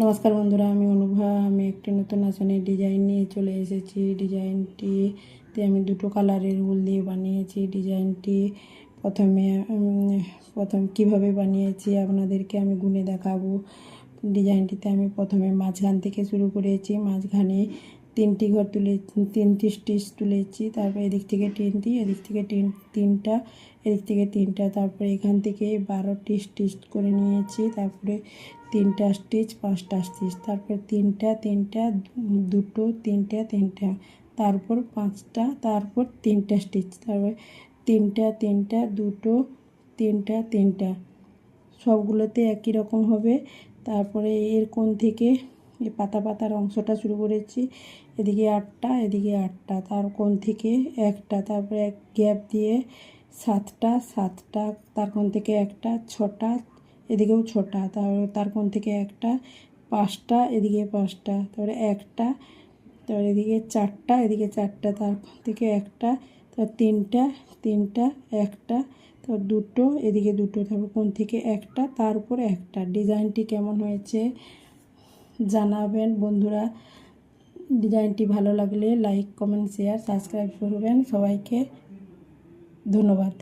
নমস্কার বন্ধুরা, আমি অনুভা। আমি একটি নতুন আসনের ডিজাইন নিয়ে চলে এসেছি। ডিজাইনটিতে আমি দুটো কালারের উল দিয়ে বানিয়েছি। ডিজাইনটি প্রথম কিভাবে বানিয়েছি আপনাদেরকে আমি গুনে দেখাবো। ডিজাইনটিতে আমি প্রথমে মাঝখান থেকে শুরু করেছি। মাঝখানে তিনটি স্টিচ তুলেছি। তারপর এদিক থেকে তিনটি, এদিক থেকে তিনটা, এদিক থেকে তিনটা। তারপরে এখান থেকে 12টি স্টিচ করে নিয়েছি। তারপরে 3টা স্টিচ, 5টা স্টিচ, তারপর তিনটা, দুটো, তিনটা, তারপর 5টা, তারপর 3টা স্টিচ, তারপর তিনটা, দুটো, তিনটা সবগুলোতে একই রকম হবে। তারপরে এর কোণ থেকে এই পাতার অংশটা শুরু করেছি। এদিকে 8টা, এদিকে 8টা, তার কোণ থেকে একটা, তারপরে এক গ্যাপ দিয়ে 7টা, তার কোণ থেকে একটা, 6টা, এদিকেও 6টা, তার কোণ থেকে একটা, 5টা, এদিকে 5টা, তারপরে একটা, তারপরে এদিকে 4টা, এদিকে 4টা, তার কোণ থেকে একটা, তারপর তিনটা, একটা, তারপর দুটো, এদিকে দুটো, তারপর কোণ থেকে একটা, তার উপরে একটা। ডিজাইনটি কেমন হয়েছে জানাবেন বন্ধুরা। ডিজাইনটি ভালো লাগলে লাইক, কমেন্ট, শেয়ার, সাবস্ক্রাইব করবেন। সবাইকে ধন্যবাদ।